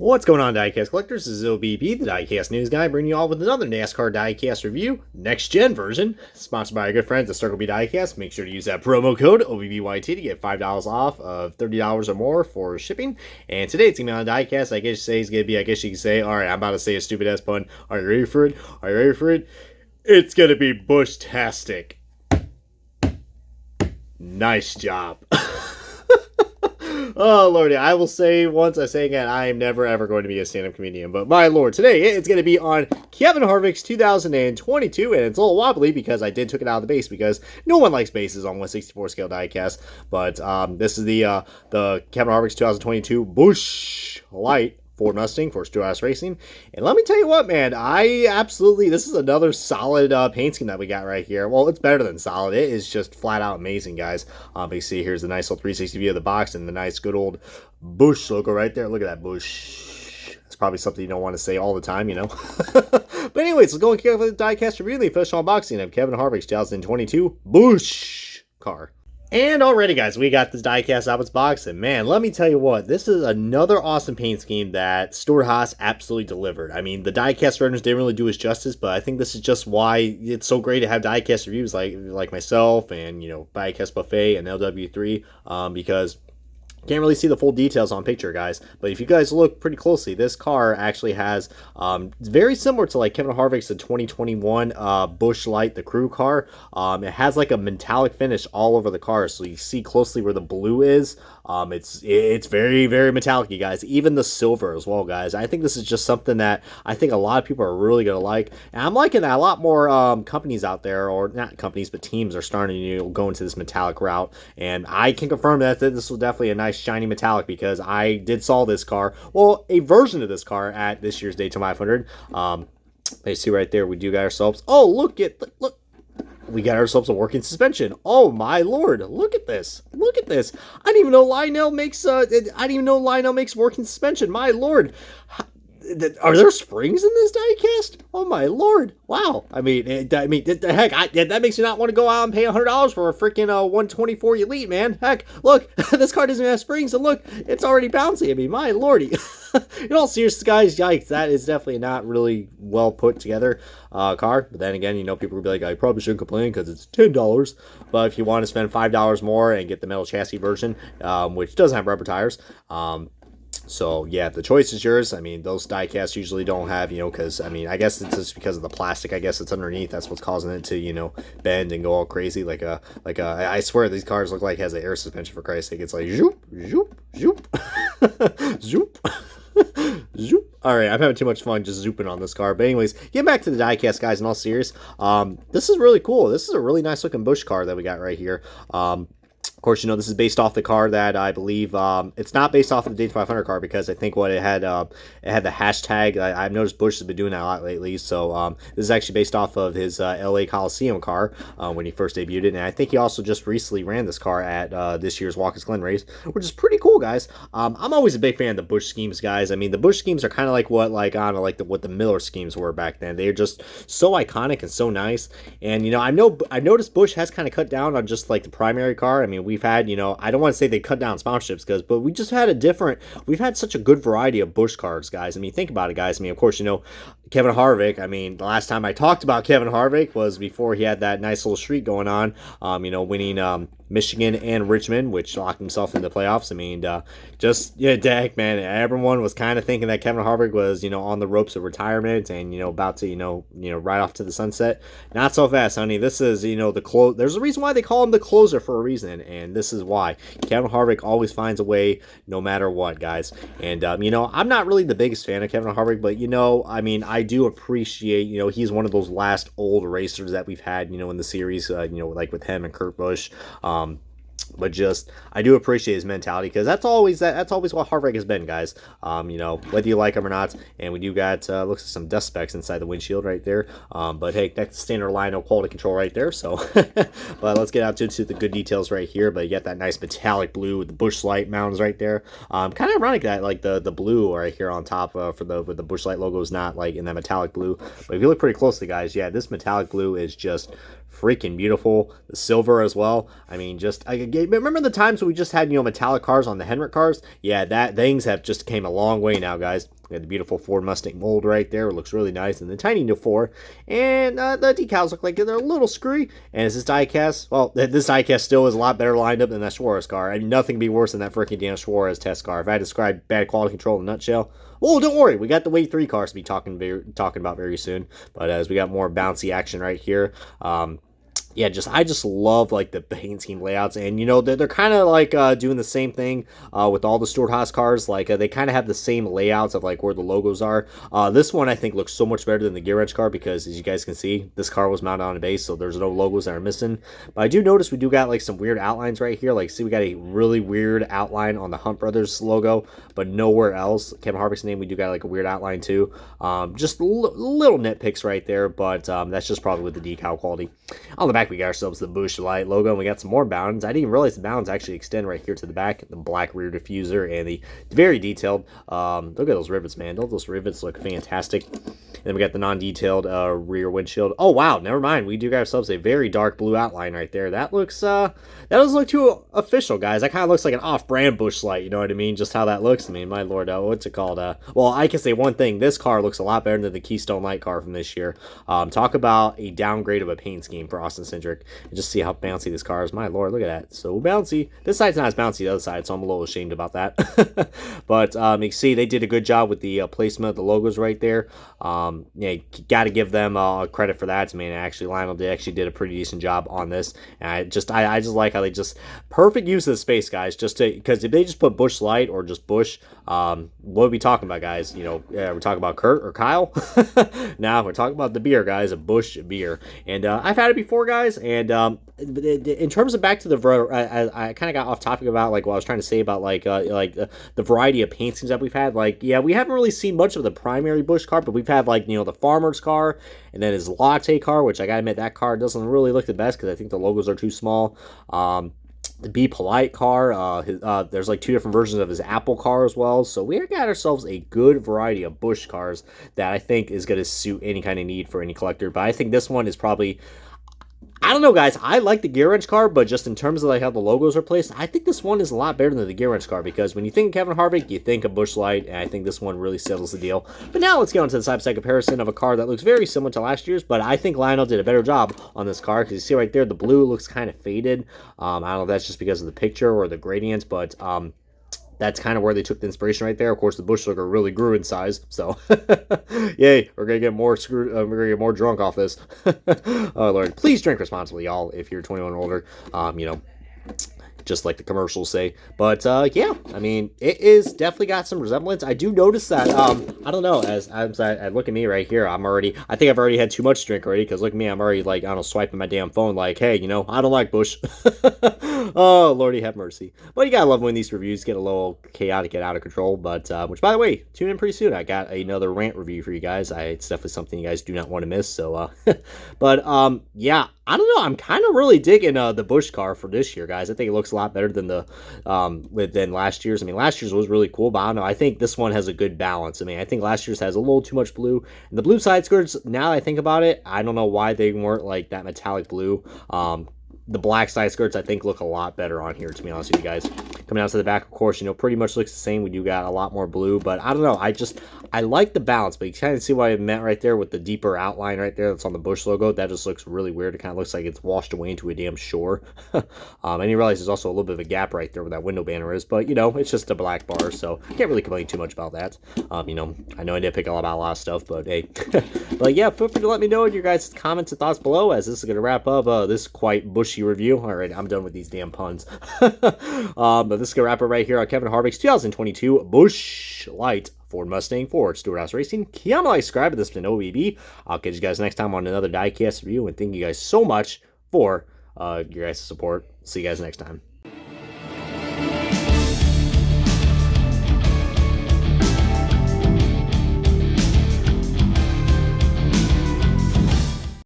What's going on, Diecast collectors? This is OBB, the Diecast news guy, bringing you all with another NASCAR Diecast review, next gen version, sponsored by our good friends at Circle B Diecast. Make sure to use that promo code OBBYT to get $5 off of $30 or more for shipping. And today it's gonna be on Diecast. I guess you say it's gonna be. I guess you can say, all right, I'm about to say a stupid ass pun. Are you ready for it? Are you ready for it? It's gonna be Bushtastic. Nice job. Oh, Lordy, I will say once, I say again, I am never, ever going to be a stand-up comedian. But my Lord, today it's going to be on Kevin Harvick's 2022, and it's a little wobbly because I did took it out of the base because no one likes bases on 1/64 scale diecast. But this is the Kevin Harvick's 2022 Busch Light Ford Mustang for Stewart-Haas Racing. And let me tell you what, man, this is another solid paint scheme that we got right here. Well, it's better than solid. It is just flat out amazing, guys. You see, here's the nice little 360 view of the box and the nice good old Busch logo right there. Look at that Busch. It's probably something you don't want to say all the time, you know. But anyways, let's go and kick off with the diecast review. The official unboxing of Kevin Harvick's 2022 Busch car. And already, guys, we got this diecast out of its box, and man, let me tell you what, this is another awesome paint scheme that Stewart-Haas absolutely delivered. I mean, the diecast runners didn't really do us justice, but I think this is just why it's so great to have diecast reviews like myself and, you know, Diecast Buffet and LW3, because can't really see the full details on picture, guys, but if you guys look pretty closely, this car actually has very similar to like Kevin Harvick's the 2021 Busch Light, the crew car. It has like a metallic finish all over the car, so you see closely where the blue is. It's very, very metallic, you guys. Even the silver as well, guys. I think this is just something that I think a lot of people are really gonna like, and I'm liking that a lot more. Companies out there, or not companies, but teams are starting to go into this metallic route, and I can confirm that this was definitely a nice shiny metallic because I did saw this car, well, a version of this car at this year's Daytona 500. You see right there, we do got ourselves. Oh, look. We got ourselves a working suspension. Oh my Lord! Look at this! Look at this! I didn't even know Lionel makes. I didn't even know Lionel makes working suspension. My Lord! Are there springs in this diecast? Oh my Lord! Wow! I mean, heck, that makes you not want to go out and pay $100 for a freaking 124 Elite, man. Heck, look, this car doesn't have springs, and look, it's already bouncy. I mean, my Lordy! In all seriousness, guys, yikes! That is definitely not really well put together car. But then again, you know, people will be like, I probably shouldn't complain because it's $10. But if you want to spend $5 more and get the metal chassis version, which doesn't have rubber tires, so yeah, the choice is yours. I mean, those diecasts usually don't have, you know, because I mean, I guess it's just because of the plastic. I guess it's underneath. That's what's causing it to, you know, bend and go all crazy. I swear these cars look like it has an air suspension, for Christ's sake. It's like zoop, zoop, zoop, zoop. Zoop. Alright, I'm having too much fun just zooping on this car. But anyways, get back to the diecast, guys, in all serious. This is really cool. This is a really nice looking Busch car that we got right here. Of course, you know, this is based off the car that I believe, it's not based off of the Daytona 500 car because I think what it had the hashtag. I've noticed Busch has been doing that a lot lately. So this is actually based off of his LA Coliseum car when he first debuted it. And I think he also just recently ran this car at this year's Watkins Glen race, which is pretty cool, guys. I'm always a big fan of the Busch schemes, guys. I mean, the Busch schemes are kind of like what what the Miller schemes were back then. They're just so iconic and so nice. And, you know, I've noticed Busch has kind of cut down on just like the primary car. I mean, we've had, you know, I don't want to say they cut down sponsorships, but we just had we've had such a good variety of Busch cars, guys. I mean, think about it, guys. I mean, of course, you know, Kevin Harvick, I mean, the last time I talked about Kevin Harvick was before he had that nice little streak going on, you know, winning Michigan and Richmond, which locked himself in the playoffs. I mean, heck, man, everyone was kind of thinking that Kevin Harvick was, you know, on the ropes of retirement and, you know, about to, you know, right off to the sunset. Not so fast, honey. This is, you know, there's a reason why they call him the closer for a reason, and this is why. Kevin Harvick always finds a way no matter what, guys. And, you know, I'm not really the biggest fan of Kevin Harvick, but, you know, I mean, I do appreciate, you know, he's one of those last old racers that we've had, you know, in the series, you know, like with him and Kurt Busch. But just, I do appreciate his mentality because that's always what Harvick has been, guys. You know, whether you like him or not. And we do got looks like some dust specks inside the windshield right there. But hey, that's standard Lionel quality control right there. So, but let's get out to the good details right here. But you got that nice metallic blue with the Busch Light mountains right there. Kind of ironic that like the blue right here on top for the Busch Light logo is not like in that metallic blue. But if you look pretty closely, guys, yeah, this metallic blue is just freaking beautiful. The silver as well. I mean, remember the times when we just had, metallic cars on the Henrik cars? Yeah, things have just came a long way now, guys. We got the beautiful Ford Mustang mold right there. It looks really nice. And the tiny new 4. And the decals look like they're a little screwy. And is this diecast? Well, this diecast still is a lot better lined up than that Suarez car. I mean, nothing can be worse than that freaking damn Suarez test car. If I had to describe bad quality control in a nutshell. Well, don't worry. We got the Wave 3 cars to be talking about very soon. But as we got more bouncy action right here. Yeah, I just love like the paint scheme layouts, and they're kind of like doing the same thing with all the Stewart-Haas cars. Like they kind of have the same layouts of like where the logos are. This one I think looks so much better than the gear wrench car because, as you guys can see, this car was mounted on a base, so there's no logos that are missing. But I do notice we do got like some weird outlines right here. Like, see, we got a really weird outline on the Hunt Brothers logo, but nowhere else. Kevin Harvick's name, we do got like a weird outline too. Just little nitpicks right there, but that's just probably with the decal quality. On the back, we got ourselves the BUSCHHHHH logo, and we got some more bounds. I didn't even realize the bounds actually extend right here to the back. The black rear diffuser and the very detailed. Look at those rivets, man. Those rivets look fantastic. And then we got the non-detailed rear windshield. Oh wow, never mind. We do got ourselves a very dark blue outline right there. That looks that doesn't look too official, guys. That kind of looks like an off-brand Busch Light. You know what I mean? Just how that looks. I mean, my lord, what's it called? Well, I can say one thing. This car looks a lot better than the Keystone Light car from this year. Talk about a downgrade of a paint scheme for Austin Cindric. And just see how bouncy this car is. My lord, look at that. So bouncy. This side's not as bouncy the other side, so I'm a little ashamed about that. But you can see they did a good job with the placement of the logos right there. Yeah, got to give them credit for that. I mean, actually, Lionel did a pretty decent job on this. And I just like how they just perfect use of the space, guys. Because if they just put Busch Light or just Busch, what are we talking about, guys? We're talking about Kurt or Kyle. Now we're talking about the beer, guys. A Busch beer, and I've had it before, guys. And in terms of back to the, I kind of got off topic about like what I was trying to say about the variety of paint schemes that we've had. Like, yeah, we haven't really seen much of the primary Busch car, but we've had like the farmer's car and then his latte car, which I gotta admit that car doesn't really look the best because I think the logos are too small. The Be Polite car, there's like 2 different versions of his Apple car as well. So we got ourselves a good variety of Busch cars that I think is going to suit any kind of need for any collector. But I think this one is probably, I don't know, guys. I like the gear wrench car, but just in terms of like how the logos are placed, I think this one is a lot better than the gear wrench car because when you think of Kevin Harvick, you think of Busch Light, and I think this one really settles the deal. But now let's get on to the side-by-side comparison of a car that looks very similar to last year's, but I think Lionel did a better job on this car because you see right there, the blue looks kind of faded. I don't know if that's just because of the picture or the gradients, but that's kind of where they took the inspiration right there. Of course, the Busch logo really grew in size, so yay, we're gonna get more screwed. We're gonna get more drunk off this. Oh Lord, please drink responsibly, y'all. If you're 21 or older, just like the commercials say. But yeah, I mean, it is definitely got some resemblance. I do notice that I don't know, as I look at me right here, I think I've already had too much drink already, because look at me, I'm already like, I don't know, swiping my damn phone like, hey, I don't like Busch. Oh Lordy have mercy. But you gotta love when these reviews get a little chaotic, get out of control. But which, by the way, tune in pretty soon. I got another rant review for you guys. It's definitely something you guys do not want to miss. So but yeah, I don't know, I'm kind of really digging the Busch car for this year, guys. I think it looks a lot better than than last year's. I mean, last year's was really cool, but I don't know, I think this one has a good balance. I mean, I think last year's has a little too much blue, and the blue side skirts, now that I think about it, I don't know why they weren't like that metallic blue. The black side skirts, I think, look a lot better on here, to be honest with you guys. Coming out to the back, of course, pretty much looks the same. We do got a lot more blue, but I don't know. I like the balance, but you kind of see what I meant right there with the deeper outline right there that's on the Busch logo. That just looks really weird. It kind of looks like it's washed away into a damn shore. And you realize there's also a little bit of a gap right there where that window banner is, but, it's just a black bar, so can't really complain too much about that. I know I did pick up about a lot of stuff, but hey. But yeah, feel free to let me know in your guys' comments and thoughts below, as this is going to wrap up this quite bushy review. All right, I'm done with these damn puns. But this is going to wrap it right here on Kevin Harvick's 2022 Busch Light Ford Mustang for Stewart-Haas Racing. Like, subscribe. This has been OBB. I'll catch you guys next time on another diecast review, and thank you guys so much for your guys' support. See you guys next time.